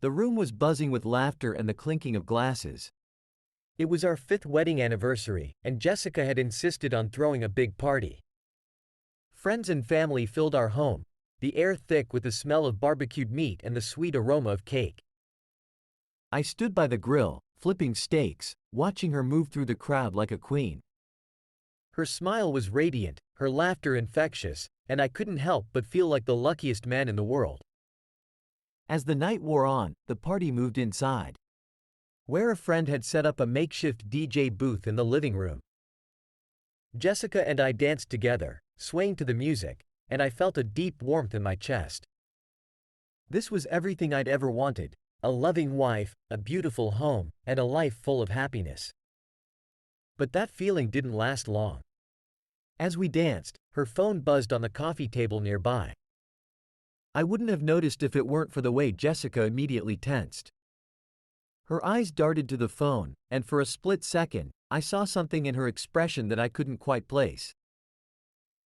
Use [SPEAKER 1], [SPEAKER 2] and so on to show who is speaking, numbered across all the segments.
[SPEAKER 1] The room was buzzing with laughter and the clinking of glasses.
[SPEAKER 2] It was our 5th wedding anniversary, and Jessica had insisted on throwing a big party. Friends and family filled our home, the air thick with the smell of barbecued meat and the sweet aroma of cake.
[SPEAKER 1] I stood by the grill, flipping steaks, watching her move through the crowd like a queen.
[SPEAKER 2] Her smile was radiant, her laughter infectious, and I couldn't help but feel like the luckiest man in the world.
[SPEAKER 1] As the night wore on, the party moved inside,
[SPEAKER 2] where a friend had set up a makeshift DJ booth in the living room. Jessica and I danced together, swaying to the music, and I felt a deep warmth in my chest. This was everything I'd ever wanted: a loving wife, a beautiful home, and a life full of happiness. But that feeling didn't last long. As we danced, her phone buzzed on the coffee table nearby.
[SPEAKER 1] I wouldn't have noticed if it weren't for the way Jessica immediately tensed. Her eyes darted to the phone, and for a split second, I saw something in her expression that I couldn't quite place.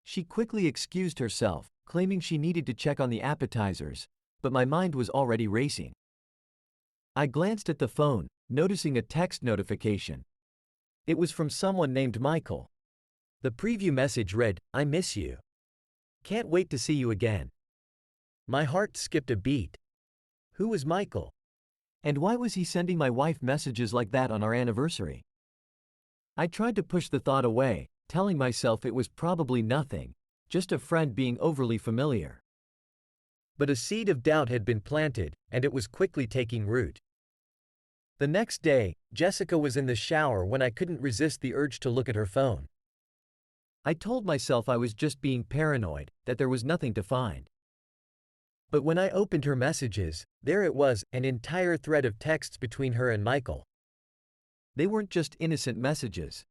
[SPEAKER 1] She quickly excused herself, claiming she needed to check on the appetizers, but my mind was already racing. I glanced at the phone, noticing a text notification. It was from someone named Michael. The preview message read, "I miss you. Can't wait to see you again." My heart skipped a beat. Who was Michael? And why was he sending my wife messages like that on our anniversary? I tried to push the thought away, telling myself it was probably nothing, just a friend being overly familiar. But a seed of doubt had been planted, and it was quickly taking root. The next day, Jessica was in the shower when I couldn't resist the urge to look at her phone. I told myself I was just being paranoid, that there was nothing to find. But when I opened her messages, there it was, an entire thread of texts between her and Michael. They weren't just innocent messages.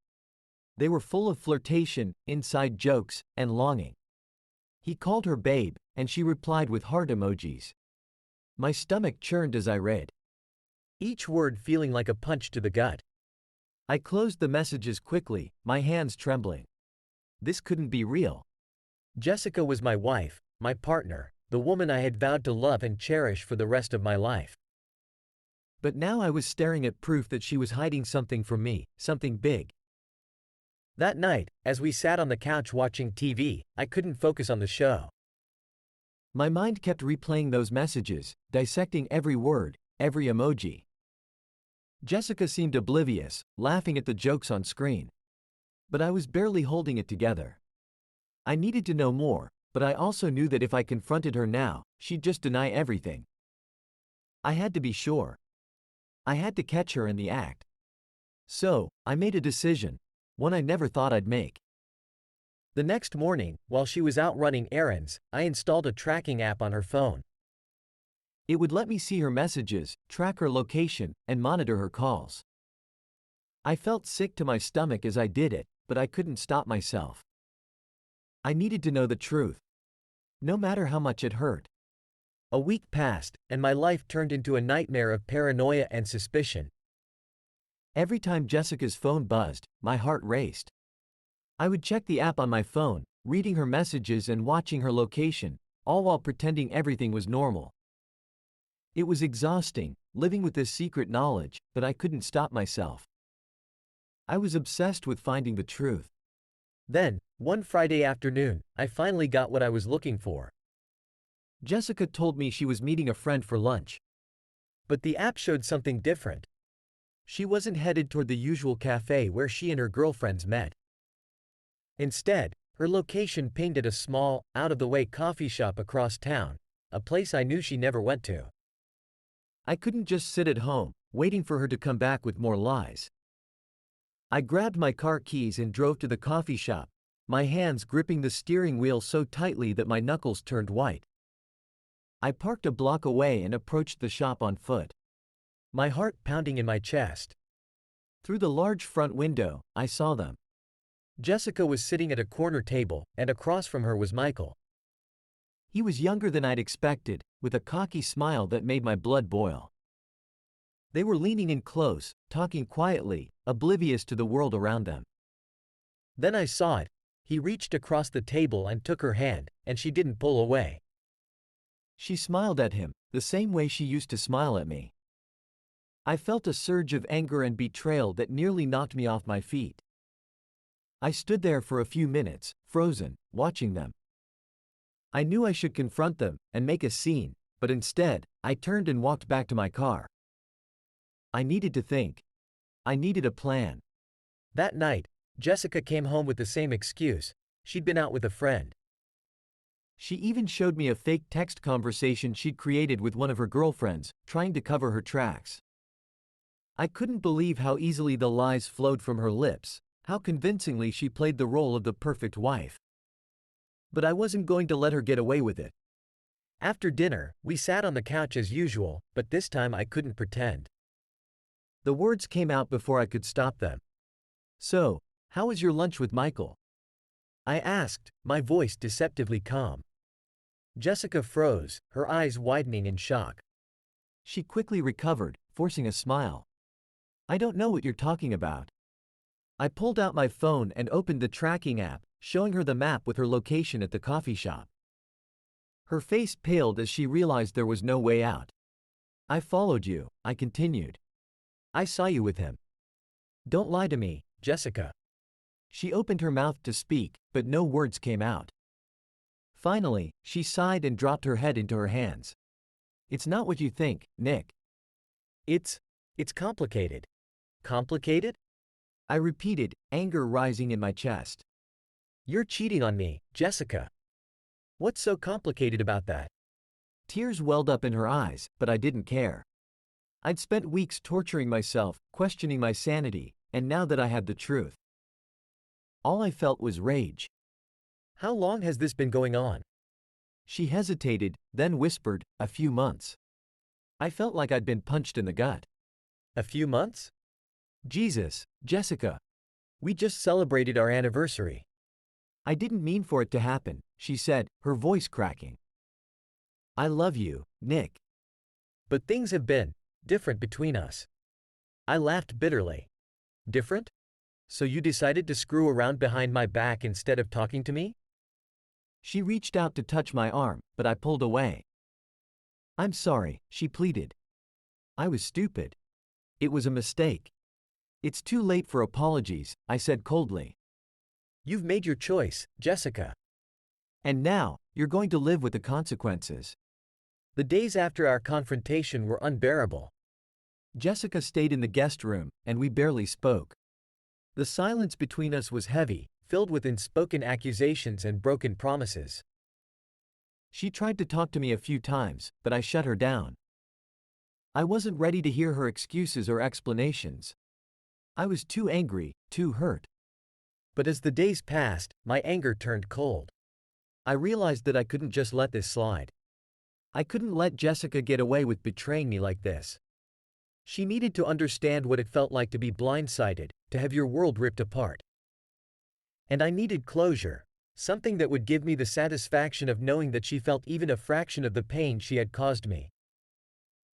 [SPEAKER 1] They were full of flirtation, inside jokes, and longing. He called her babe, and she replied with heart emojis. My stomach churned as I read, each word feeling like a punch to the gut. I closed the messages quickly, my hands trembling. This couldn't be real. Jessica was my wife, my partner, the woman I had vowed to love and cherish for the rest of my life. But now I was staring at proof that she was hiding something from me, something big. That night, as we sat on the couch watching TV, I couldn't focus on the show. My mind kept replaying those messages, dissecting every word, every emoji. Jessica seemed oblivious, laughing at the jokes on screen. But I was barely holding it together. I needed to know more, but I also knew that if I confronted her now, she'd just deny everything. I had to be sure. I had to catch her in the act. So, I made a decision, one I never thought I'd make. The next morning, while she was out running errands, I installed a tracking app on her phone. It would let me see her messages, track her location, and monitor her calls. I felt sick to my stomach as I did it, but I couldn't stop myself. I needed to know the truth, no matter how much it hurt. A week passed, and my life turned into a nightmare of paranoia and suspicion. Every time Jessica's phone buzzed, my heart raced. I would check the app on my phone, reading her messages and watching her location, all while pretending everything was normal. It was exhausting, living with this secret knowledge, but I couldn't stop myself. I was obsessed with finding the truth. Then, one Friday afternoon, I finally got what I was looking for. Jessica told me she was meeting a friend for lunch. But the app showed something different. She wasn't headed toward the usual cafe where she and her girlfriends met. Instead, her location pinged at a small, out-of-the-way coffee shop across town, a place I knew she never went to. I couldn't just sit at home, waiting for her to come back with more lies. I grabbed my car keys and drove to the coffee shop, my hands gripping the steering wheel so tightly that my knuckles turned white. I parked a block away and approached the shop on foot, my heart pounding in my chest. Through the large front window, I saw them. Jessica was sitting at a corner table, and across from her was Michael. He was younger than I'd expected, with a cocky smile that made my blood boil. They were leaning in close, talking quietly, oblivious to the world around them. Then I saw it. He reached across the table and took her hand, and she didn't pull away. She smiled at him, the same way she used to smile at me. I felt a surge of anger and betrayal that nearly knocked me off my feet. I stood there for a few minutes, frozen, watching them. I knew I should confront them and make a scene, but instead, I turned and walked back to my car. I needed to think. I needed a plan.
[SPEAKER 2] That night, Jessica came home with the same excuse. She'd been out with a friend.
[SPEAKER 1] She even showed me a fake text conversation she'd created with one of her girlfriends, trying to cover her tracks. I couldn't believe how easily the lies flowed from her lips, how convincingly she played the role of the perfect wife. But I wasn't going to let her get away with it.
[SPEAKER 2] After dinner, we sat on the couch as usual, but this time I couldn't pretend.
[SPEAKER 1] The words came out before I could stop them. "So, how was your lunch with Michael?"
[SPEAKER 2] I asked, my voice deceptively calm. Jessica froze, her eyes widening in shock.
[SPEAKER 1] She quickly recovered, forcing a smile. "I don't know what you're talking about." I pulled out my phone and opened the tracking app, showing her the map with her location at the coffee shop. Her face paled as she realized there was no way out. "I followed you," I continued. "I saw you with him."
[SPEAKER 2] "Don't lie to me, Jessica."
[SPEAKER 1] She opened her mouth to speak, but no words came out. Finally, she sighed and dropped her head into her hands. "It's not what you think, Nick."
[SPEAKER 2] It's complicated." "Complicated?"
[SPEAKER 1] I repeated, anger rising in my chest.
[SPEAKER 2] "You're cheating on me, Jessica. What's so complicated about that?"
[SPEAKER 1] Tears welled up in her eyes, but I didn't care. I'd spent weeks torturing myself, questioning my sanity, and now that I had the truth, all I felt was rage.
[SPEAKER 2] "How long has this been going on?"
[SPEAKER 1] She hesitated, then whispered, "A few months." I felt like I'd been punched in the gut.
[SPEAKER 2] "A few months?"
[SPEAKER 1] Jesus, Jessica.
[SPEAKER 2] "We just celebrated our anniversary."
[SPEAKER 1] "I didn't mean for it to happen," she said, her voice cracking. "I love you, Nick."
[SPEAKER 2] "But things have been different between us." I laughed bitterly. "Different? So you decided to screw around behind my back instead of talking to me?"
[SPEAKER 1] She reached out to touch my arm, but I pulled away. "I'm sorry," she pleaded. "I was stupid. It was a mistake." "It's too late for apologies," I said coldly.
[SPEAKER 2] "You've made your choice, Jessica.
[SPEAKER 1] And now, you're going to live with the consequences."
[SPEAKER 2] The days after our confrontation were unbearable.
[SPEAKER 1] Jessica stayed in the guest room, and we barely spoke. The silence between us was heavy, filled with unspoken accusations and broken promises. She tried to talk to me a few times, but I shut her down. I wasn't ready to hear her excuses or explanations. I was too angry, too hurt.
[SPEAKER 2] But as the days passed, my anger turned cold. I realized that I couldn't just let this slide.
[SPEAKER 1] I couldn't let Jessica get away with betraying me like this.
[SPEAKER 2] She needed to understand what it felt like to be blindsided, to have your world ripped apart. And I needed closure, something that would give me the satisfaction of knowing that she felt even a fraction of the pain she had caused me.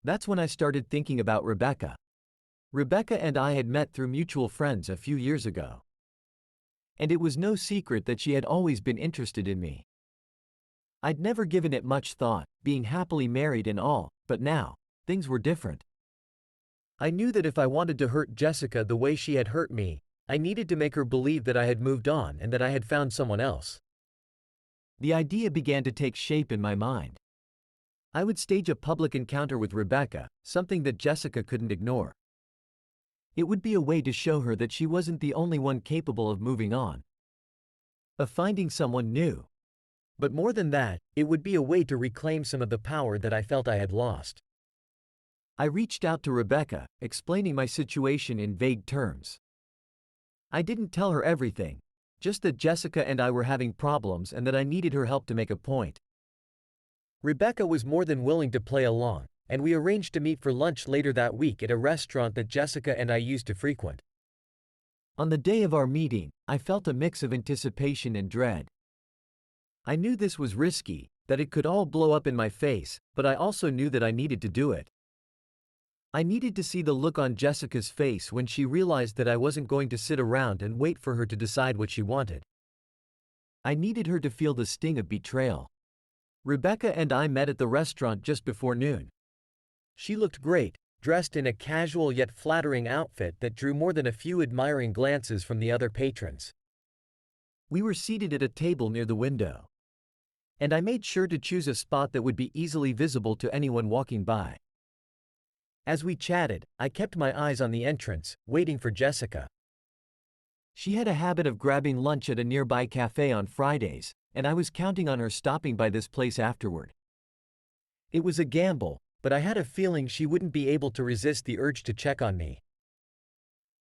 [SPEAKER 1] That's when I started thinking about Rebecca. Rebecca and I had met through mutual friends a few years ago. And it was no secret that she had always been interested in me. I'd never given it much thought, being happily married and all, but now, things were different. I knew that if I wanted to hurt Jessica the way she had hurt me, I needed to make her believe that I had moved on and that I had found someone else. The idea began to take shape in my mind. I would stage a public encounter with Rebecca, something that Jessica couldn't ignore. It would be a way to show her that she wasn't the only one capable of moving on, of finding someone new. But more than that, it would be a way to reclaim some of the power that I felt I had lost. I reached out to Rebecca, explaining my situation in vague terms. I didn't tell her everything, just that Jessica and I were having problems and that I needed her help to make a point. Rebecca was more than willing to play along, and we arranged to meet for lunch later that week at a restaurant that Jessica and I used to frequent. On the day of our meeting, I felt a mix of anticipation and dread. I knew this was risky, that it could all blow up in my face, but I also knew that I needed to do it. I needed to see the look on Jessica's face when she realized that I wasn't going to sit around and wait for her to decide what she wanted. I needed her to feel the sting of betrayal. Rebecca and I met at the restaurant just before noon.
[SPEAKER 2] She looked great, dressed in a casual yet flattering outfit that drew more than a few admiring glances from the other patrons.
[SPEAKER 1] We were seated at a table near the window, and I made sure to choose a spot that would be easily visible to anyone walking by. As we chatted, I kept my eyes on the entrance, waiting for Jessica. She had a habit of grabbing lunch at a nearby cafe on Fridays, and I was counting on her stopping by this place afterward. It was a gamble, but I had a feeling she wouldn't be able to resist the urge to check on me.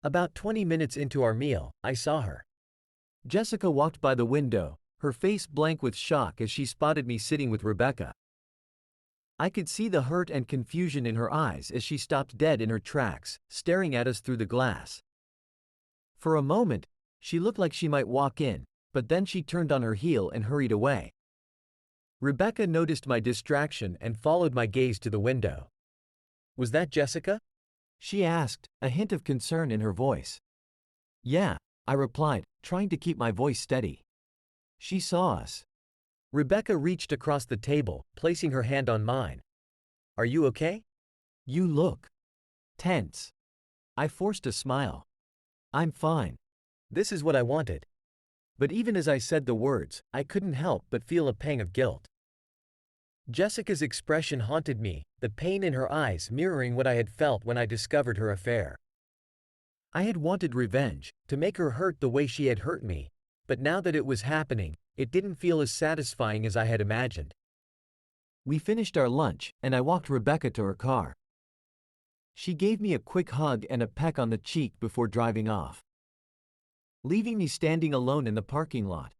[SPEAKER 1] About 20 minutes into our meal, I saw her. Jessica walked by the window, her face blank with shock as she spotted me sitting with Rebecca. I could see the hurt and confusion in her eyes as she stopped dead in her tracks, staring at us through the glass. For a moment, she looked like she might walk in, but then she turned on her heel and hurried away. Rebecca noticed my distraction and followed my gaze to the window. "Was that Jessica?" she asked, a hint of concern in her voice. "Yeah," I replied, trying to keep my voice steady. "She saw us." Rebecca reached across the table, placing her hand on mine. "Are you okay? You look tense." I forced a smile. "I'm fine. This is what I wanted." But even as I said the words, I couldn't help but feel a pang of guilt. Jessica's expression haunted me, the pain in her eyes mirroring what I had felt when I discovered her affair. I had wanted revenge, to make her hurt the way she had hurt me, but now that it was happening, it didn't feel as satisfying as I had imagined. We finished our lunch, and I walked Rebecca to her car. She gave me a quick hug and a peck on the cheek before driving off, leaving me standing alone in the parking lot.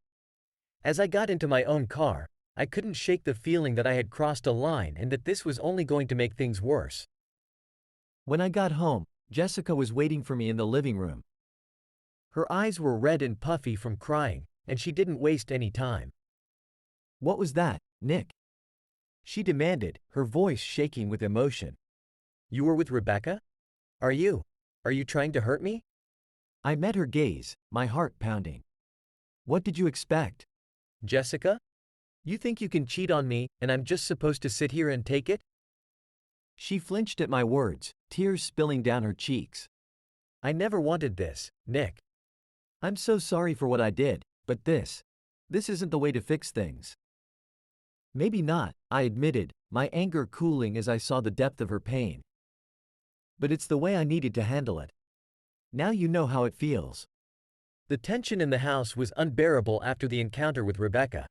[SPEAKER 1] As I got into my own car, I couldn't shake the feeling that I had crossed a line and that this was only going to make things worse. When I got home, Jessica was waiting for me in the living room. Her eyes were red and puffy from crying, and she didn't waste any time. "What was that, Nick?" she demanded, her voice shaking with emotion. "You were with Rebecca? Are you trying to hurt me?" I met her gaze, my heart pounding. "What did you expect? Jessica? You think you can cheat on me, and I'm just supposed to sit here and take it?" She flinched at my words, tears spilling down her cheeks. "I never wanted this, Nick. I'm so sorry for what I did, but this isn't the way to fix things." "Maybe not," I admitted, my anger cooling as I saw the depth of her pain. "But it's the way I needed to handle it. Now you know how it feels." The tension in the house was unbearable after the encounter with Rebecca.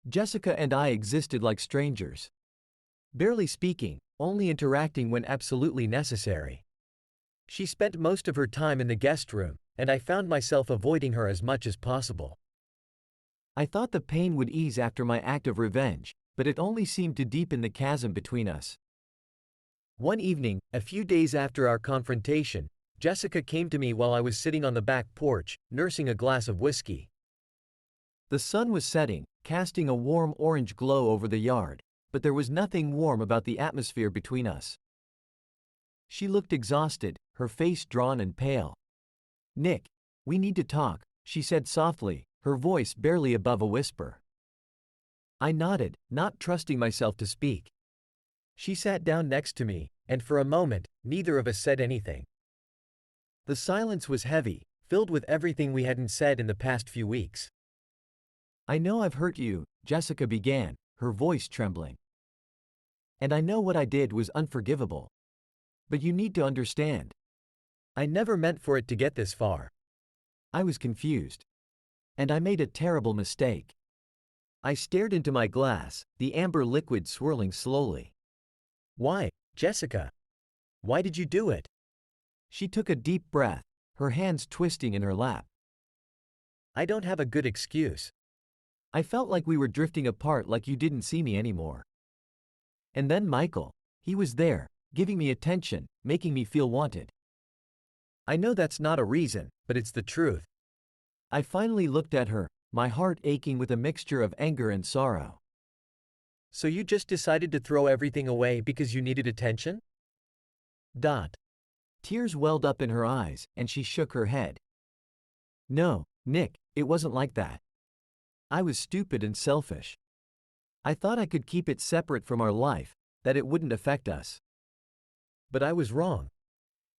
[SPEAKER 1] Jessica and I existed like strangers, barely speaking, only interacting when absolutely necessary. She spent most of her time in the guest room, and I found myself avoiding her as much as possible. I thought the pain would ease after my act of revenge, but it only seemed to deepen the chasm between us. One evening, a few days after our confrontation, Jessica came to me while I was sitting on the back porch, nursing a glass of whiskey. The sun was setting, casting a warm orange glow over the yard, but there was nothing warm about the atmosphere between us. She looked exhausted, her face drawn and pale. "Nick, we need to talk," she said softly, her voice barely above a whisper. I nodded, not trusting myself to speak. She sat down next to me, and for a moment, neither of us said anything. The silence was heavy, filled with everything we hadn't said in the past few weeks. "I know I've hurt you," Jessica began, her voice trembling. "And I know what I did was unforgivable. But you need to understand. I never meant for it to get this far. I was confused. And I made a terrible mistake." I stared into my glass, the amber liquid swirling slowly. "Why, Jessica? Why did you do it?" She took a deep breath, her hands twisting in her lap. "I don't have a good excuse. I felt like we were drifting apart, like you didn't see me anymore. And then Michael, he was there, giving me attention, making me feel wanted. I know that's not a reason, but it's the truth." I finally looked at her, my heart aching with a mixture of anger and sorrow. "So you just decided to throw everything away because you needed attention?" Tears welled up in her eyes, and she shook her head. "No, Nick, it wasn't like that. I was stupid and selfish. I thought I could keep it separate from our life, that it wouldn't affect us. But I was wrong.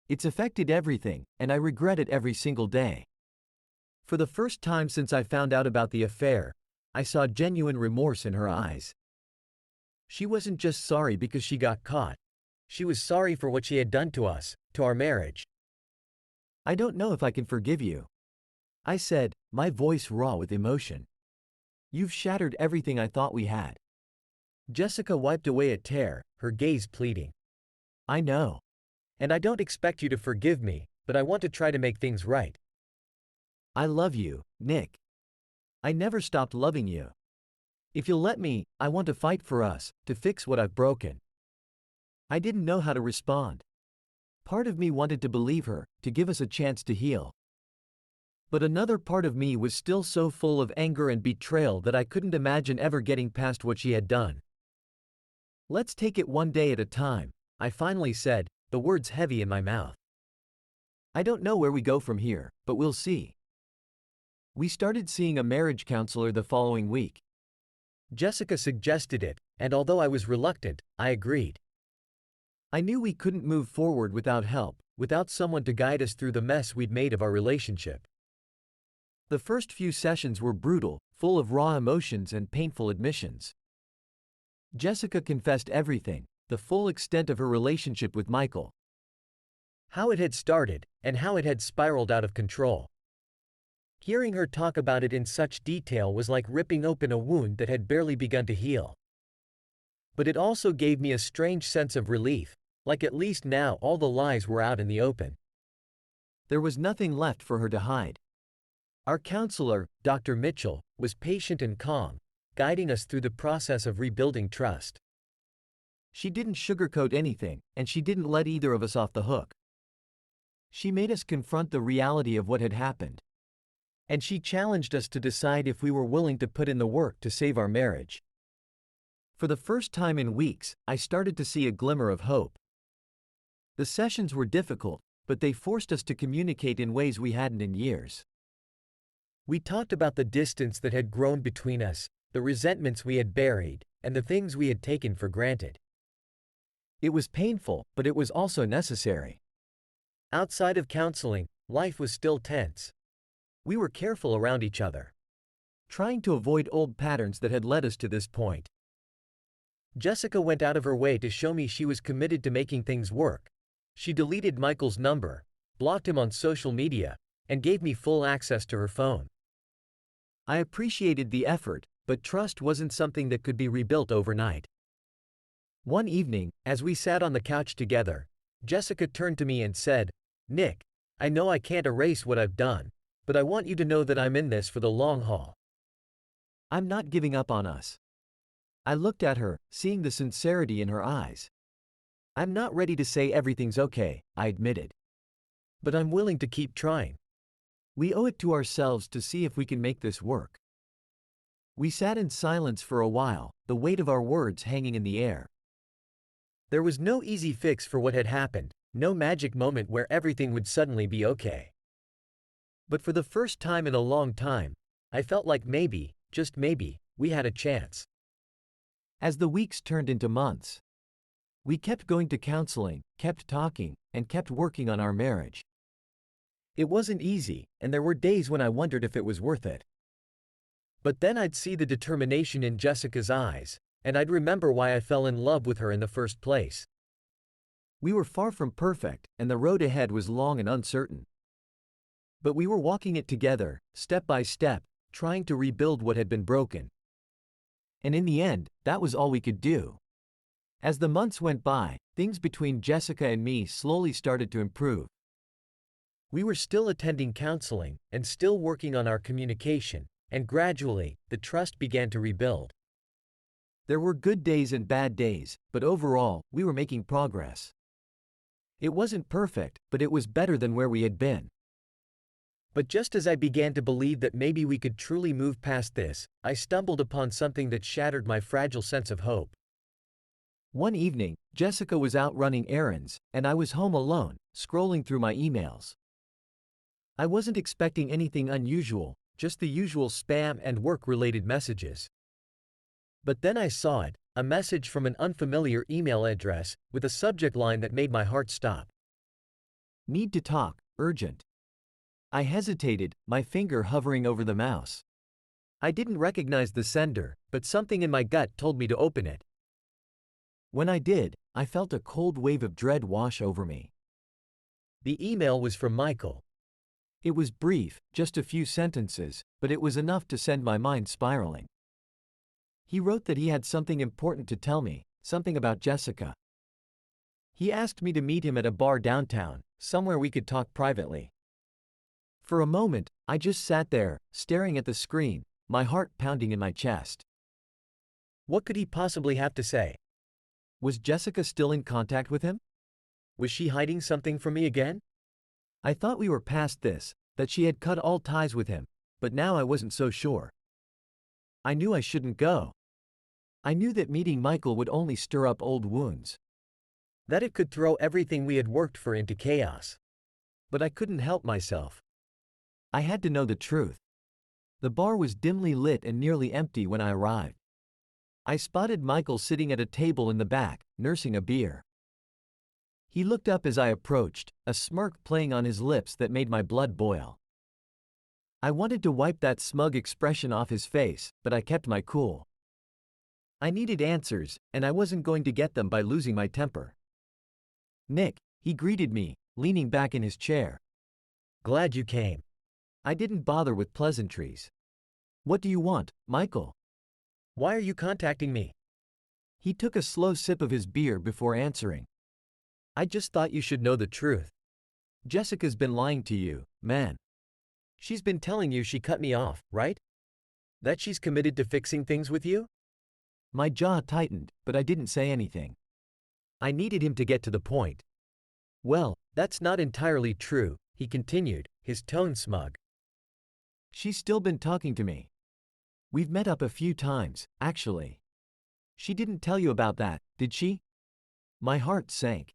[SPEAKER 1] It's affected everything, and I regret it every single day. For the first time since I found out about the affair, I saw genuine remorse in her eyes. She wasn't just sorry because she got caught. She was sorry for what she had done to us, to our marriage. I don't know if I can forgive you, I said, my voice raw with emotion. You've shattered everything I thought we had. Jessica wiped away a tear, her gaze pleading. I know. And I don't expect you to forgive me, but I want to try to make things right. I love you, Nick. I never stopped loving you. If you'll let me, I want to fight for us, to fix what I've broken. I didn't know how to respond. Part of me wanted to believe her, to give us a chance to heal. But another part of me was still so full of anger and betrayal that I couldn't imagine ever getting past what she had done. Let's take it one day at a time, I finally said, the words heavy in my mouth. I don't know where we go from here, but we'll see. We started seeing a marriage counselor the following week. Jessica suggested it, and although I was reluctant, I agreed. I knew we couldn't move forward without help, without someone to guide us through the mess we'd made of our relationship. The first few sessions were brutal, full of raw emotions and painful admissions. Jessica confessed everything, the full extent of her relationship with Michael. How it had started, and how it had spiraled out of control. Hearing her talk about it in such detail was like ripping open a wound that had barely begun to heal. But it also gave me a strange sense of relief, like at least now all the lies were out in the open. There was nothing left for her to hide. Our counselor, Dr. Mitchell, was patient and calm, guiding us through the process of rebuilding trust. She didn't sugarcoat anything, and she didn't let either of us off the hook. She made us confront the reality of what had happened. And she challenged us to decide if we were willing to put in the work to save our marriage. For the first time in weeks, I started to see a glimmer of hope. The sessions were difficult, but they forced us to communicate in ways we hadn't in years. We talked about the distance that had grown between us, the resentments we had buried, and the things we had taken for granted. It was painful, but it was also necessary. Outside of counseling, life was still tense. We were careful around each other, trying to avoid old patterns that had led us to this point. Jessica went out of her way to show me she was committed to making things work. She deleted Michael's number, blocked him on social media, and gave me full access to her phone. I appreciated the effort, but trust wasn't something that could be rebuilt overnight. One evening, as we sat on the couch together, Jessica turned to me and said, Nick, I know I can't erase what I've done, but I want you to know that I'm in this for the long haul. I'm not giving up on us. I looked at her, seeing the sincerity in her eyes. I'm not ready to say everything's okay, I admitted. But I'm willing to keep trying. We owe it to ourselves to see if we can make this work. We sat in silence for a while, the weight of our words hanging in the air. There was no easy fix for what had happened, no magic moment where everything would suddenly be okay. But for the first time in a long time, I felt like maybe, just maybe, we had a chance. As the weeks turned into months, we kept going to counseling, kept talking, and kept working on our marriage. It wasn't easy, and there were days when I wondered if it was worth it. But then I'd see the determination in Jessica's eyes, and I'd remember why I fell in love with her in the first place. We were far from perfect, and the road ahead was long and uncertain. But we were walking it together, step by step, trying to rebuild what had been broken. And in the end, that was all we could do. As the months went by, things between Jessica and me slowly started to improve. We were still attending counseling, and still working on our communication, and gradually, the trust began to rebuild. There were good days and bad days, but overall, we were making progress. It wasn't perfect, but it was better than where we had been. But just as I began to believe that maybe we could truly move past this, I stumbled upon something that shattered my fragile sense of hope. One evening, Jessica was out running errands, and I was home alone, scrolling through my emails. I wasn't expecting anything unusual, just the usual spam and work-related messages.
[SPEAKER 2] But then I saw it, a message from an unfamiliar email address, with a subject line that made my heart stop.
[SPEAKER 1] Need to talk, urgent. I hesitated, my finger hovering over the mouse.
[SPEAKER 2] I didn't recognize the sender, but something in my gut told me to open it.
[SPEAKER 1] When I did, I felt a cold wave of dread wash over me.
[SPEAKER 2] The email was from Michael.
[SPEAKER 1] It was brief, just a few sentences, but it was enough to send my mind spiraling. He wrote that he had something important to tell me, something about Jessica. He asked me to meet him at a bar downtown, somewhere we could talk privately. For a moment, I just sat there, staring at the screen, my heart pounding in my chest.
[SPEAKER 2] What could he possibly have to say?
[SPEAKER 1] Was Jessica still in contact with him?
[SPEAKER 2] Was she hiding something from me again?
[SPEAKER 1] I thought we were past this, that she had cut all ties with him, but now I wasn't so sure. I knew I shouldn't go. I knew that meeting Michael would only stir up old wounds.
[SPEAKER 2] That it could throw everything we had worked for into chaos.
[SPEAKER 1] But I couldn't help myself. I had to know the truth. The bar was dimly lit and nearly empty when I arrived. I spotted Michael sitting at a table in the back, nursing a beer. He looked up as I approached, a smirk playing on his lips that made my blood boil. I wanted to wipe that smug expression off his face, but I kept my cool. I needed answers, and I wasn't going to get them by losing my temper. "Nick," he greeted me, leaning back in his chair.
[SPEAKER 2] "Glad you came."
[SPEAKER 1] I didn't bother with pleasantries. "What do you want, Michael?"
[SPEAKER 2] "Why are you contacting me?"
[SPEAKER 1] He took a slow sip of his beer before answering.
[SPEAKER 2] "I just thought you should know the truth.
[SPEAKER 1] Jessica's been lying to you, man.
[SPEAKER 2] She's been telling you she cut me off, right? That she's committed to fixing things with you?"
[SPEAKER 1] My jaw tightened, but I didn't say anything.
[SPEAKER 2] I needed him to get to the point. "Well, that's not entirely true," he continued, his tone smug.
[SPEAKER 1] "She's still been talking to me. We've met up a few times, actually. She didn't tell you about that, did she?" My heart sank.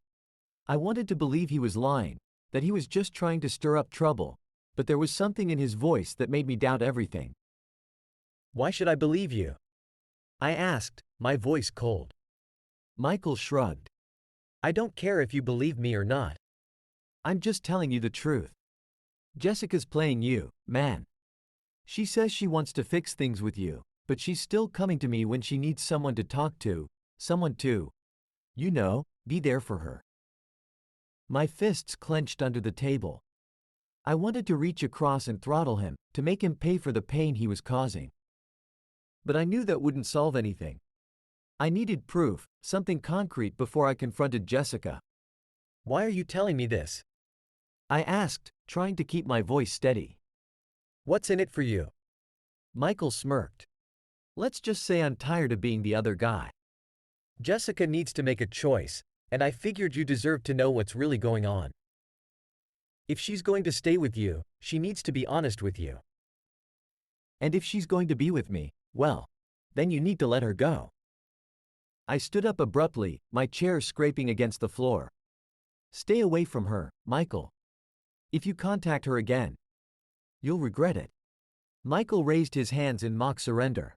[SPEAKER 1] I wanted to believe he was lying, that he was just trying to stir up trouble, but there was something in his voice that made me doubt everything.
[SPEAKER 2] "Why should I believe you?" I asked, my voice cold.
[SPEAKER 1] Michael shrugged.
[SPEAKER 2] "I don't care if you believe me or not.
[SPEAKER 1] I'm just telling you the truth. Jessica's playing you, man. She says she wants to fix things with you, but she's still coming to me when she needs someone to talk to, someone to, be there for her." My fists clenched under the table. I wanted to reach across and throttle him, to make him pay for the pain he was causing. But I knew that wouldn't solve anything. I needed proof, something concrete before I confronted Jessica.
[SPEAKER 2] "Why are you telling me this?"
[SPEAKER 1] I asked, trying to keep my voice steady.
[SPEAKER 2] "What's in it for you?"
[SPEAKER 1] Michael smirked. "Let's just say I'm tired of being the other guy."
[SPEAKER 2] "Jessica needs to make a choice, and I figured you deserved to know what's really going on. If she's going to stay with you, she needs to be honest with you.
[SPEAKER 1] And if she's going to be with me, well, then you need to let her go." I stood up abruptly, my chair scraping against the floor. "Stay away from her, Michael. If you contact her again, you'll regret it." Michael raised his hands in mock surrender.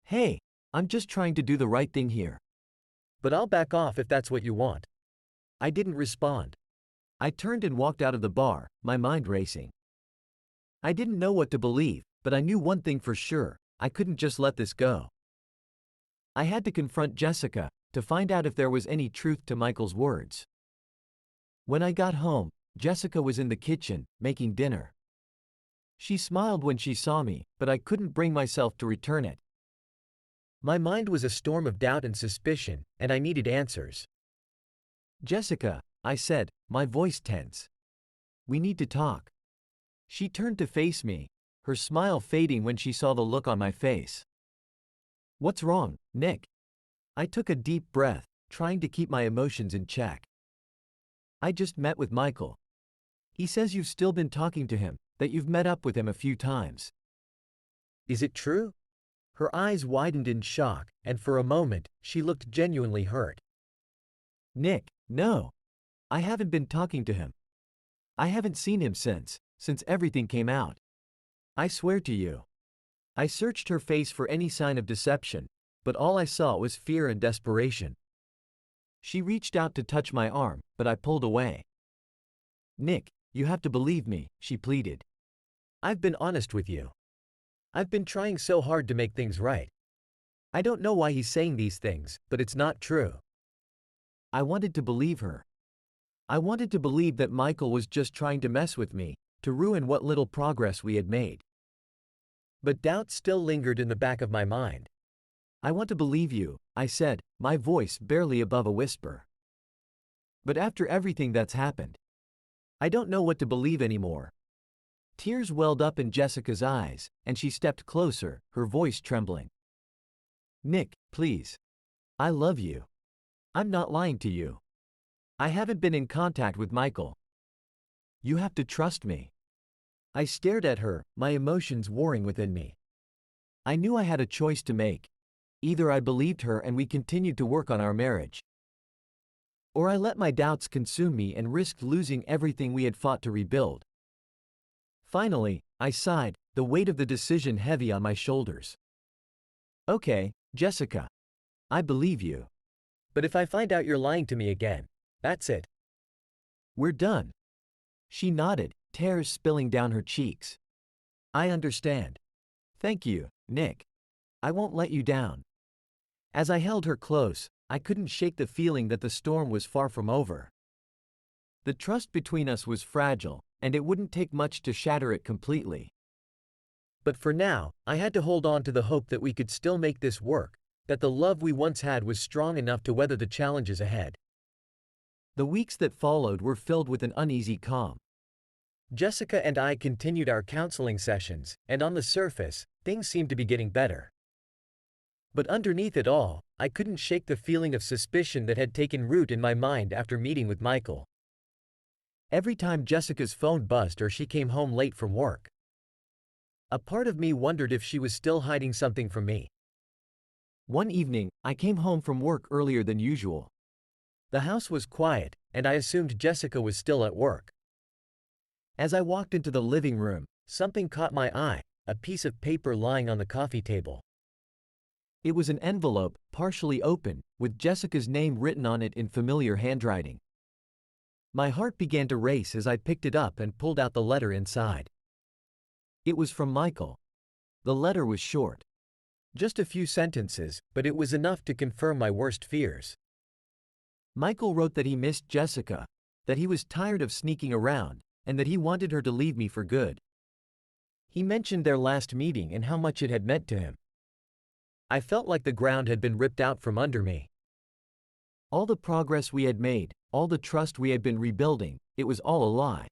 [SPEAKER 1] "Hey, I'm just trying to do the right thing here."
[SPEAKER 2] "But I'll back off if that's what you want."
[SPEAKER 1] I didn't respond. I turned and walked out of the bar, my mind racing. I didn't know what to believe, but I knew one thing for sure: I couldn't just let this go. I had to confront Jessica, to find out if there was any truth to Michael's words. When I got home, Jessica was in the kitchen, making dinner. She smiled when she saw me, but I couldn't bring myself to return it.
[SPEAKER 2] My mind was a storm of doubt and suspicion, and I needed answers.
[SPEAKER 1] "Jessica," I said, my voice tense. "We need to talk." She turned to face me, her smile fading when she saw the look on my face. "What's wrong, Nick?" I took a deep breath, trying to keep my emotions in check. "I just met with Michael. He says you've still been talking to him, that you've met up with him a few times."
[SPEAKER 2] "Is it true?" Her eyes widened in shock, and for a moment, she looked genuinely hurt.
[SPEAKER 1] "Nick, no. I haven't been talking to him. I haven't seen him since everything came out. I swear to you." I searched her face for any sign of deception, but all I saw was fear and desperation. She reached out to touch my arm, but I pulled away. "Nick, you have to believe me," she pleaded.
[SPEAKER 2] "I've been honest with you. I've been trying so hard to make things right. I don't know why he's saying these things, but it's not true."
[SPEAKER 1] I wanted to believe her. I wanted to believe that Michael was just trying to mess with me, to ruin what little progress we had made.
[SPEAKER 2] But doubt still lingered in the back of my mind.
[SPEAKER 1] "I want to believe you," I said, my voice barely above a whisper. "But after everything that's happened, I don't know what to believe anymore." Tears welled up in Jessica's eyes, and she stepped closer, her voice trembling. "Nick, please. I love you. I'm not lying to you. I haven't been in contact with Michael. You have to trust me." I stared at her, my emotions warring within me. I knew I had a choice to make. Either I believed her and we continued to work on our marriage, or I let my doubts consume me and risked losing everything we had fought to rebuild. Finally, I sighed, the weight of the decision heavy on my shoulders. "Okay, Jessica. I believe you.
[SPEAKER 2] But if I find out you're lying to me again, that's it.
[SPEAKER 1] We're done." She nodded, tears spilling down her cheeks. "I understand. Thank you, Nick. I won't let you down." As I held her close, I couldn't shake the feeling that the storm was far from over. The trust between us was fragile, and it wouldn't take much to shatter it completely.
[SPEAKER 2] But for now, I had to hold on to the hope that we could still make this work, that the love we once had was strong enough to weather the challenges ahead.
[SPEAKER 1] The weeks that followed were filled with an uneasy calm.
[SPEAKER 2] Jessica and I continued our counseling sessions, and on the surface, things seemed to be getting better. But underneath it all, I couldn't shake the feeling of suspicion that had taken root in my mind after meeting with Michael. Every time Jessica's phone buzzed or she came home late from work, a part of me wondered if she was still hiding something from me.
[SPEAKER 1] One evening, I came home from work earlier than usual.
[SPEAKER 2] The house was quiet, and I assumed Jessica was still at work. As I walked into the living room, something caught my eye, a piece of paper lying on the coffee table.
[SPEAKER 1] It was an envelope, partially open, with Jessica's name written on it in familiar handwriting. My heart began to race as I picked it up and pulled out the letter inside. It was from Michael. The letter was short. Just a few sentences, but it was enough to confirm my worst fears. Michael wrote that he missed Jessica, that he was tired of sneaking around, and that he wanted her to leave me for good. He mentioned their last meeting and how much it had meant to him. I felt like the ground had been ripped out from under me. All the progress we had made, all the trust we had been rebuilding, it was all a lie.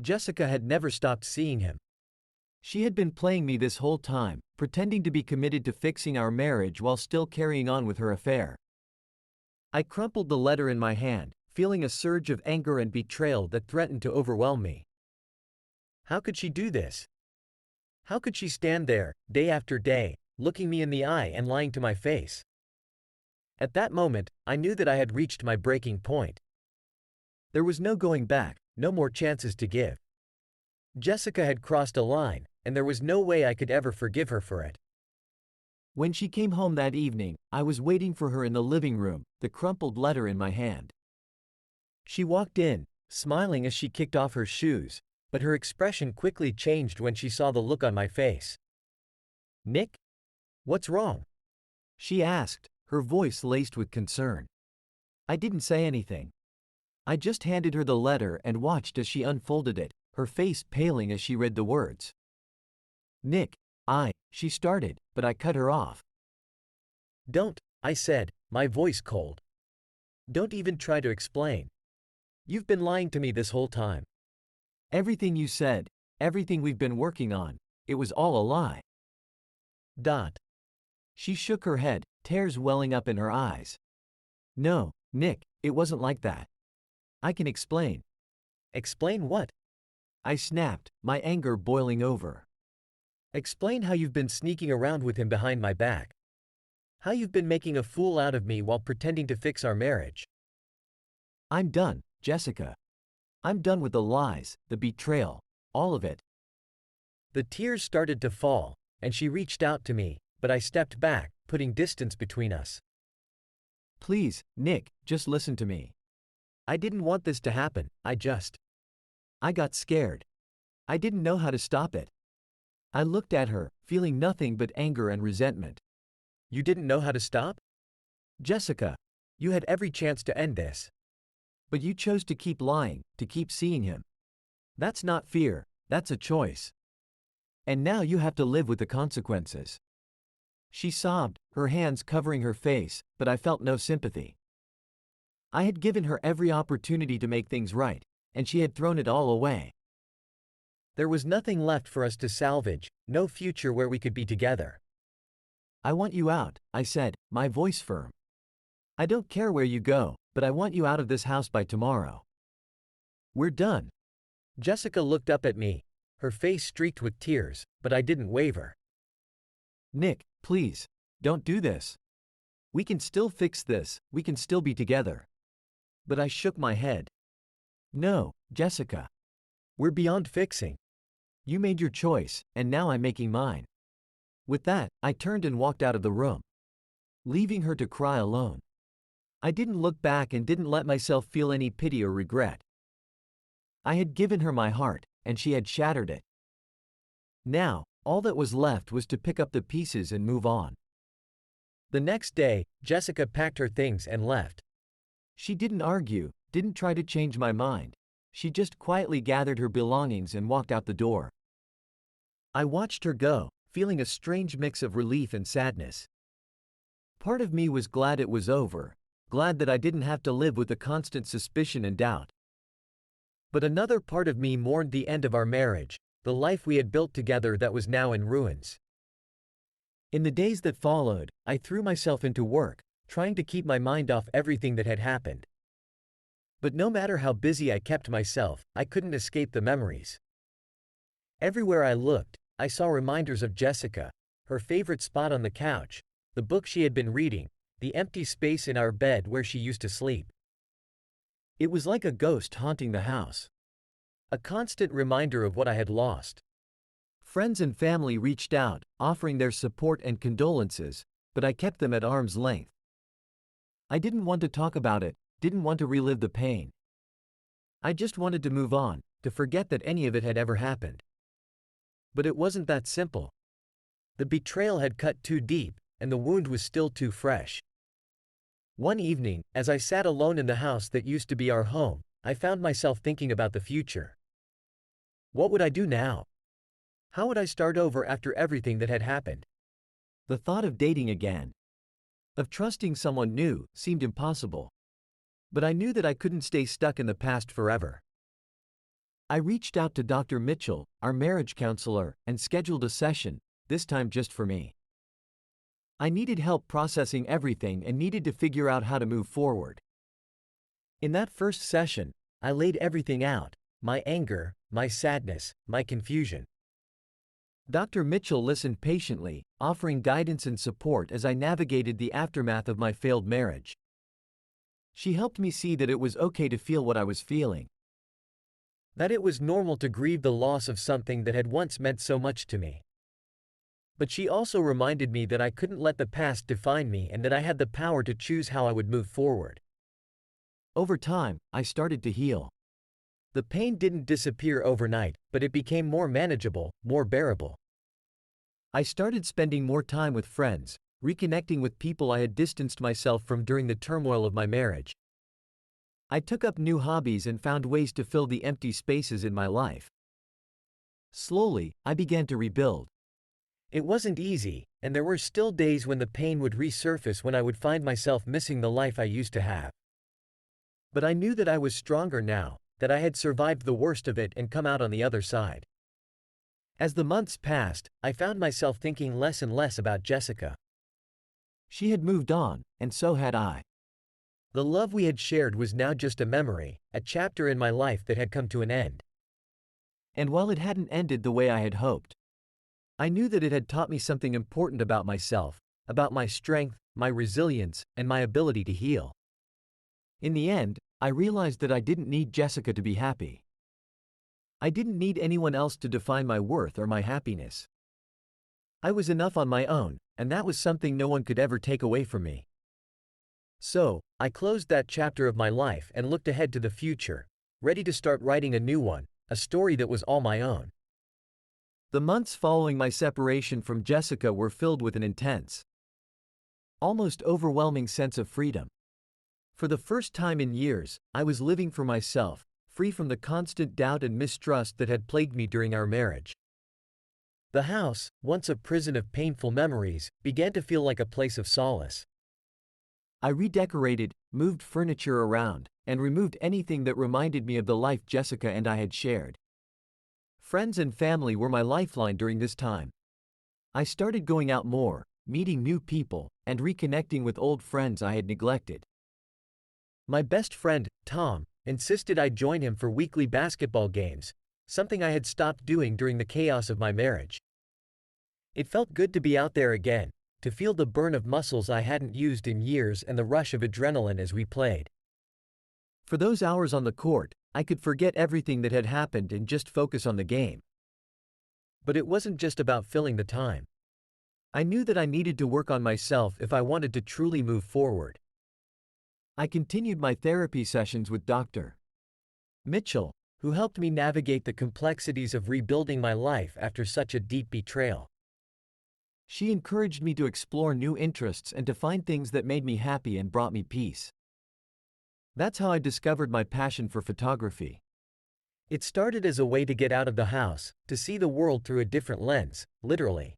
[SPEAKER 1] Jessica had never stopped seeing him. She had been playing me this whole time, pretending to be committed to fixing our marriage while still carrying on with her affair. I crumpled the letter in my hand, feeling a surge of anger and betrayal that threatened to overwhelm me. How could she do this? How could she stand there, day after day, looking me in the eye and lying to my face? At that moment, I knew that I had reached my breaking point. There was no going back, no more chances to give. Jessica had crossed a line, and there was no way I could ever forgive her for it. When she came home that evening, I was waiting for her in the living room, the crumpled letter in my hand. She walked in, smiling as she kicked off her shoes, but her expression quickly changed when she saw the look on my face. "Nick? What's wrong?" she asked, her voice laced with concern. I didn't say anything. I just handed her the letter and watched as she unfolded it, her face paling as she read the words. "Nick, she started, but I cut her off. "Don't," I said, my voice cold. "Don't even try to explain. You've been lying to me this whole time. Everything you said, everything we've been working on, it was all a lie." She shook her head, tears welling up in her eyes. "No, Nick, it wasn't like that. I can explain." "Explain what?" I snapped, my anger boiling over. "Explain how you've been sneaking around with him behind my back. How you've been making a fool out of me while pretending to fix our marriage." "I'm done, Jessica. I'm done with the lies, the betrayal, all of it." The tears started to fall, and she reached out to me, but I stepped back,
[SPEAKER 2] putting distance between us.
[SPEAKER 1] Please, Nick, just listen to me.
[SPEAKER 2] I didn't want this to happen,
[SPEAKER 1] I got scared. I didn't know how to stop it. I looked at her, feeling nothing but anger and resentment.
[SPEAKER 2] You didn't know how to stop?
[SPEAKER 1] Jessica,
[SPEAKER 2] You had every chance to end this.
[SPEAKER 1] but you chose to keep lying, to keep seeing him. That's not fear, that's a choice. And now you have to live with the consequences. She sobbed, her hands covering her face, but I felt no sympathy. I had given her every opportunity to make things right, and she had thrown it all away.
[SPEAKER 2] There was nothing left for us to salvage, no future where we could be together.
[SPEAKER 1] I want you out, I said, my voice firm. I don't care where you go, but I want you out of this house by tomorrow. We're done.
[SPEAKER 2] Jessica looked up at me, her face streaked with tears, but I didn't waver.
[SPEAKER 1] Nick, please, don't do this. We can still fix this, we can still be together. But I shook my head. No, Jessica. We're beyond fixing. You made your choice, and now I'm making mine. With that, I turned and walked out of the room, leaving her to cry alone. I didn't look back and didn't let myself feel any pity or regret. I had given her my heart, and she had shattered it. Now, all that was left was to pick up the pieces and move on.
[SPEAKER 2] The next day, Jessica packed her things and left.
[SPEAKER 1] She didn't argue, didn't try to change my mind. She just quietly gathered her belongings and walked out the door. I watched her go, feeling a strange mix of relief and sadness. Part of me was glad it was over, glad that I didn't have to live with the constant suspicion and doubt. But another part of me mourned the end of our marriage, the life we had built together that was now in ruins. In the days that followed, I threw myself into work, trying to keep my mind off everything that had happened. But no matter how busy I kept myself, I couldn't escape the memories. Everywhere I looked, I saw reminders of Jessica, her favorite spot on the couch, the book she had been reading, the empty space in our bed where she used to sleep. It was like a ghost haunting the house. A constant reminder of what I had lost. Friends and family reached out, offering their support and condolences, but I kept them at arm's length. I didn't want to talk about it, didn't want to relive the pain. I just wanted to move on, to forget that any of it had ever happened. But it wasn't that simple. The betrayal had cut too deep, and the wound was still too fresh. One evening, as I sat alone in the house that used to be our home, I found myself thinking about the future. What would I do now? How would I start over after everything that had happened? The thought of dating again, of trusting someone new, seemed impossible. But I knew that I couldn't stay stuck in the past forever. I reached out to Dr. Mitchell, our marriage counselor, and scheduled a session, this time just for me. I needed help processing everything and needed to figure out how to move forward. In that first session, I laid everything out, my anger, my sadness, my confusion. Dr. Mitchell listened patiently, offering guidance and support as I navigated the aftermath of my failed marriage. She helped me see that it was okay to feel what I was feeling. That it was normal to grieve the loss of something that had once meant so much to me. But she also reminded me that I couldn't let the past define me and that I had the power to choose how I would move forward. Over time, I started to heal. The pain didn't disappear overnight, but it became more manageable, more bearable. I started spending more time with friends, reconnecting with people I had distanced myself from during the turmoil of my marriage. I took up new hobbies and found ways to fill the empty spaces in my life. Slowly, I began to rebuild. It wasn't easy, and there were still days when the pain would resurface when I would find myself missing the life I used to have. But I knew that I was stronger now, that I had survived the worst of it and come out on the other side. As the months passed, I found myself thinking less and less about Jessica. She had moved on, and so had I. The love we had shared was now just a memory, a chapter in my life that had come to an end. And while it hadn't ended the way I had hoped, I knew that it had taught me something important about myself, about my strength, my resilience, and my ability to heal. In the end, I realized that I didn't need Jessica to be happy. I didn't need anyone else to define my worth or my happiness. I was enough on my own,
[SPEAKER 2] and that was something no one could ever take away from me. So, I closed that chapter of my life and looked ahead to the future, ready to start writing a new one, a story that was all my own.
[SPEAKER 1] The months following my separation from Jessica were filled with an intense, almost overwhelming sense of freedom. For the first time in years, I was living for myself, free from the constant doubt and mistrust that had plagued me during our marriage. The house, once a prison of painful memories, began to feel like a place of solace. I redecorated, moved furniture around, and removed anything that reminded me of the life Jessica and I had shared. Friends and family were my lifeline during this time. I started going out more, meeting new people, and reconnecting with old friends I had neglected. My best friend, Tom, insisted I join him for weekly basketball games, something I had stopped doing during the chaos of my marriage. It felt good to be out there again, to feel the burn of muscles I hadn't used in years and the rush of adrenaline as we played. For those hours on the court, I could forget everything that had happened and just focus on the game. But it wasn't just about filling the time. I knew that I needed to work on myself if I wanted to truly move forward. I continued my therapy sessions with Dr. Mitchell, who helped me navigate the complexities of rebuilding my life after such a deep betrayal. She encouraged me to explore new interests and to find things that made me happy and brought me peace. That's how I discovered my passion for photography. It started as a way to get out of the house, to see the world through a different lens, literally.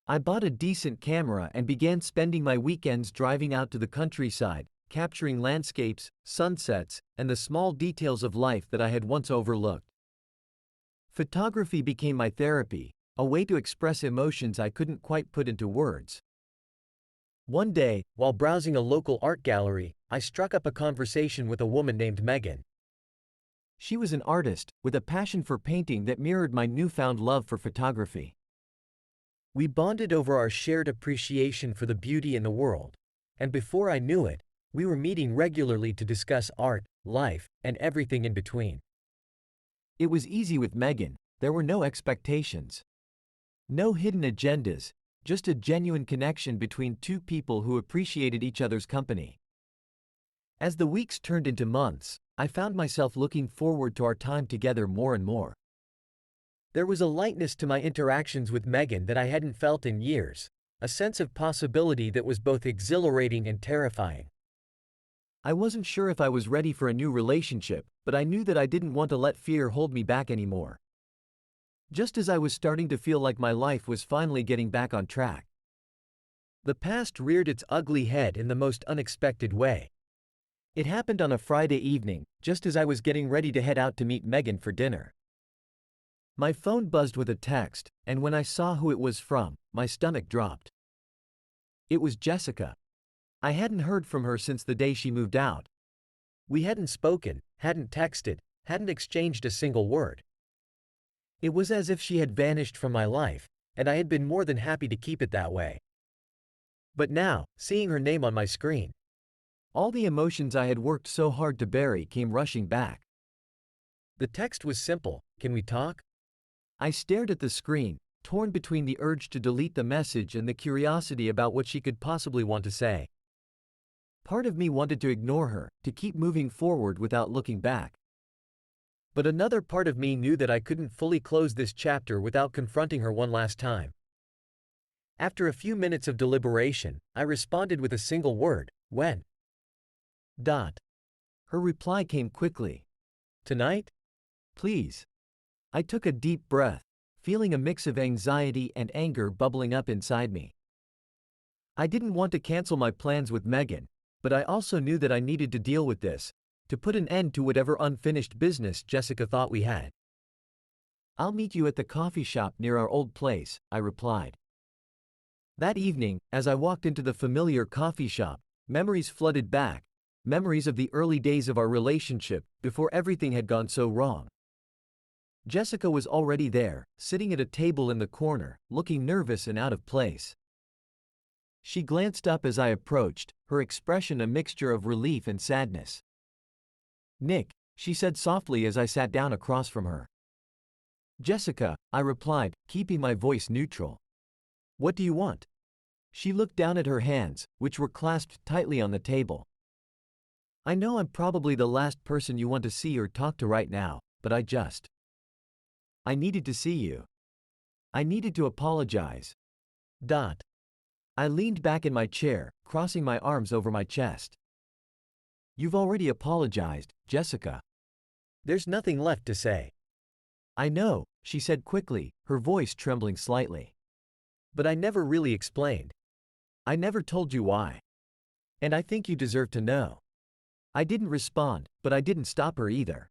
[SPEAKER 1] I bought a decent camera and began spending my weekends driving out to the countryside, capturing landscapes, sunsets, and the small details of life that I had once overlooked. Photography became my therapy, a way to express emotions I couldn't quite put into words. One day, while browsing a local art gallery, I struck up a conversation with a woman named Megan. She was an artist, with a passion for painting that mirrored my newfound love for photography. We bonded over our shared appreciation for the beauty in the world, and before I knew it, we were meeting regularly to discuss art, life, and everything in between. It was easy with Megan. There were no expectations. No hidden agendas, just a genuine connection between two people who appreciated each other's company. As the weeks turned into months, I found myself looking forward to our time together more and more. There was a lightness to my interactions with Megan that I hadn't felt in years, a sense of possibility that was both exhilarating and terrifying. I wasn't sure if I was ready for a new relationship, but I knew that I didn't want to let fear hold me back anymore. Just as I was starting to feel like my life was finally getting back on track, the past reared its ugly head in the most unexpected way. It happened on a Friday evening, just as I was getting ready to head out to meet Megan for dinner. My phone buzzed with a text, and when I saw who it was from, my stomach dropped. It was Jessica. I hadn't heard from her since the day she moved out. We hadn't spoken, hadn't texted, hadn't exchanged a single word. It was as if she had vanished from my life, and I had been more than happy to keep it that way. But now, seeing her name on my screen, all the emotions I had worked so hard to bury came rushing back. The text was simple: "Can we talk?" I stared at the screen, torn between the urge to delete the message and the curiosity about what she could possibly want to say. Part of me wanted to ignore her, to keep moving forward without looking back. But another part of me knew that I couldn't fully close this chapter without confronting her one last time. After a few minutes of deliberation, I responded with a single word: "When?" Her reply came quickly: "Tonight? Please." I took a deep breath, feeling a mix of anxiety and anger bubbling up inside me. I didn't want to cancel my plans with Megan, but I also knew that I needed to deal with this, to put an end to whatever unfinished business Jessica thought we had. "I'll meet you at the coffee shop near our old place," I replied. That evening, as I walked into the familiar coffee shop, memories flooded back, memories of the early days of our relationship, before everything had gone so wrong. Jessica was already there, sitting at a table in the corner, looking nervous and out of place. She glanced up as I approached, her expression a mixture of relief and sadness. "Nick," she said softly as I sat down across from her. "Jessica," I replied, keeping my voice neutral. "What do you want?" She looked down at her hands, which were clasped tightly on the table. I know I'm probably the last person you want to see or talk to right now, but I needed to see you. I needed to apologize. I leaned back in my chair, crossing my arms over my chest. You've already apologized, Jessica. There's nothing left to say. I know, she said quickly, her voice trembling slightly. But I never really explained. I never told you why. And I think you deserve to know. I didn't respond, but I didn't stop her either.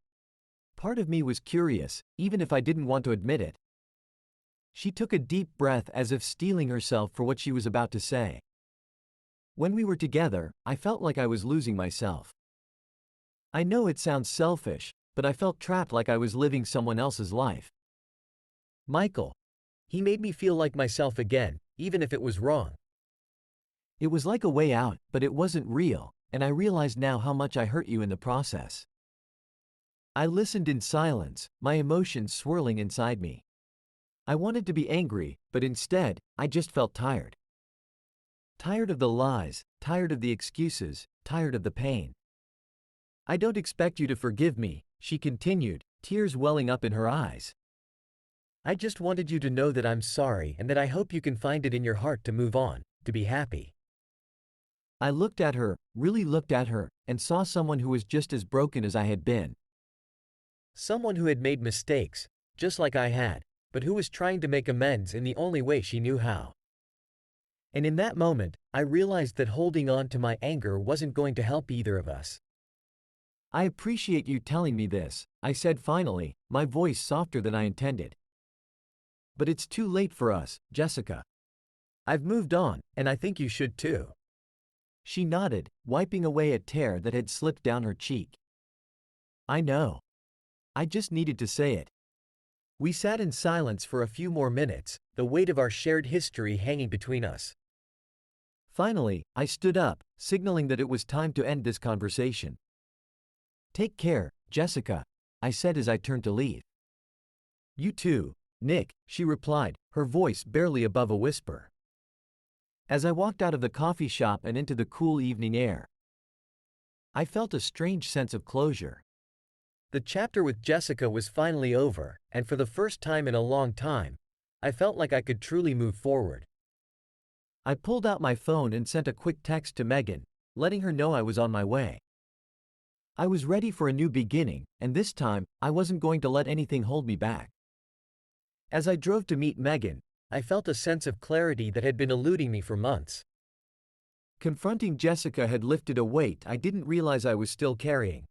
[SPEAKER 1] Part of me was curious, even if I didn't want to admit it. She took a deep breath as if steeling herself for what she was about to say. When we were together, I felt like I was losing myself. I know it sounds selfish, but I felt trapped like I was living someone else's life. Michael. He made me feel like myself again, even if it was wrong. It was like a way out, but it wasn't real, and I realized now how much I hurt you in the process. I listened in silence, my emotions swirling inside me. I wanted to be angry, but instead, I just felt tired. Tired of the lies, tired of the excuses, tired of the pain. I don't expect you to forgive me, she continued, tears welling up in her eyes. I just wanted you to know that I'm sorry and that I hope you can find it in your heart to move on, to be happy. I looked at her, really looked at her, and saw someone who was just as broken as I had been. Someone who had made mistakes, just like I had, but who was trying to make amends in the only way she knew how. And in that moment, I realized that holding on to my anger wasn't going to help either of us. I appreciate you telling me this, I said finally, my voice softer than I intended. But it's too late for us, Jessica. I've moved on, and I think you should too. She nodded, wiping away a tear that had slipped down her cheek. I know. I just needed to say it. We sat in silence for a few more minutes, the weight of our shared history hanging between us. Finally, I stood up, signaling that it was time to end this conversation. Take care, Jessica, I said as I turned to leave. You too, Nick, she replied, her voice barely above a whisper. As I walked out of the coffee shop and into the cool evening air, I felt a strange sense of closure. The chapter with Jessica was finally over, and for the first time in a long time, I felt like I could truly move forward. I pulled out my phone and sent a quick text to Megan, letting her know I was on my way. I was ready for a new beginning, and this time, I wasn't going to let anything hold me back. As I drove to meet Megan, I felt a sense of clarity that had been eluding me for months. Confronting Jessica had lifted a weight I didn't realize I was still carrying.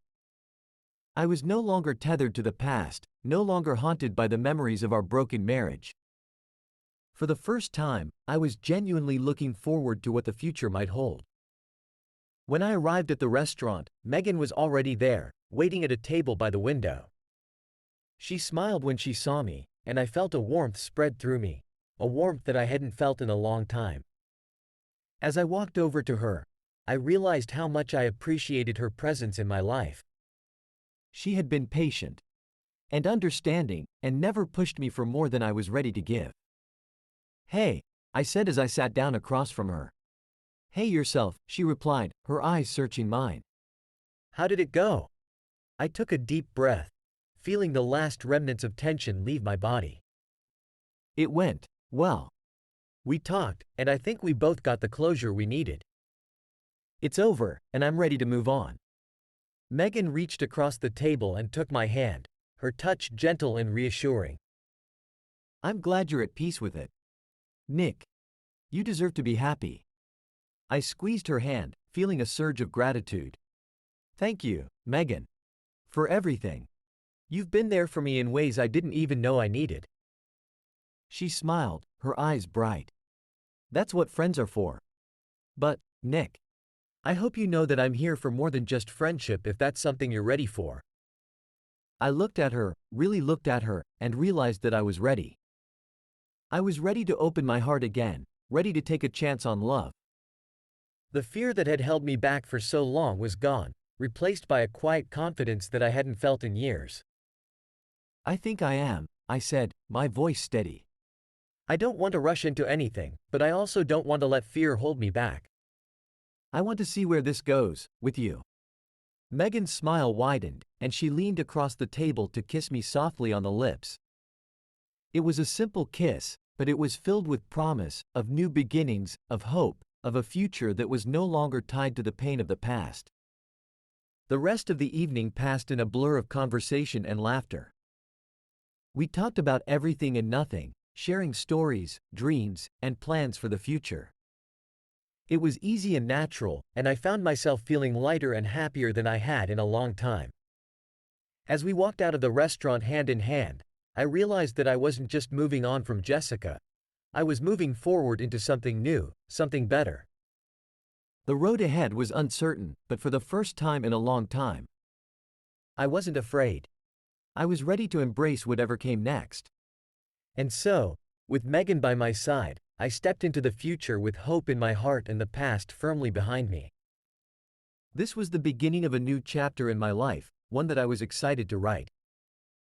[SPEAKER 1] I was no longer tethered to the past, no longer haunted by the memories of our broken marriage. For the first time, I was genuinely looking forward to what the future might hold. When I arrived at the restaurant, Megan was already there, waiting at a table by the window. She smiled when she saw me, and I felt a warmth spread through me, a warmth that I hadn't felt in a long time. As I walked over to her, I realized how much I appreciated her presence in my life. She had been patient and understanding, and never pushed me for more than I was ready to give. Hey, I said as I sat down across from her. Hey yourself, she replied, her eyes searching mine. How did it go? I took a deep breath, feeling the last remnants of tension leave my body. It went well. We talked, and I think we both got the closure we needed. It's over, and I'm ready to move on. Megan reached across the table and took my hand, her touch gentle and reassuring. I'm glad you're at peace with it. Nick, you deserve to be happy. I squeezed her hand, feeling a surge of gratitude. Thank you, Megan. For everything. You've been there for me in ways I didn't even know I needed. She smiled, her eyes bright. That's what friends are for. But, Nick, I hope you know that I'm here for more than just friendship if that's something you're ready for. I looked at her, really looked at her, and realized that I was ready. I was ready to open my heart again, ready to take a chance on love. The fear that had held me back for so long was gone, replaced by a quiet confidence that I hadn't felt in years. I think I am, I said, my voice steady.
[SPEAKER 2] I don't want to rush into anything, but I also don't want to let fear hold me back.
[SPEAKER 1] I want to see where this goes, with you. Megan's smile widened, and she leaned across the table to kiss me softly on the lips. It was a simple kiss, but it was filled with promise, of new beginnings, of hope, of a future that was no longer tied to the pain of the past. The rest of the evening passed in a blur of conversation and laughter. We talked about everything and nothing, sharing stories, dreams, and plans for the future. It was easy and natural, and I found myself feeling lighter and happier than I had in a long time. As we walked out of the restaurant hand in hand, I realized that I wasn't just moving on from Jessica. I was moving forward into something new, something better. The road ahead was uncertain, but for the first time in a long time, I wasn't afraid. I was ready to embrace whatever came next. And so, with Megan by my side, I stepped into the future with hope in my heart and the past firmly behind me. This was the beginning of a new chapter in my life, one that I was excited to write.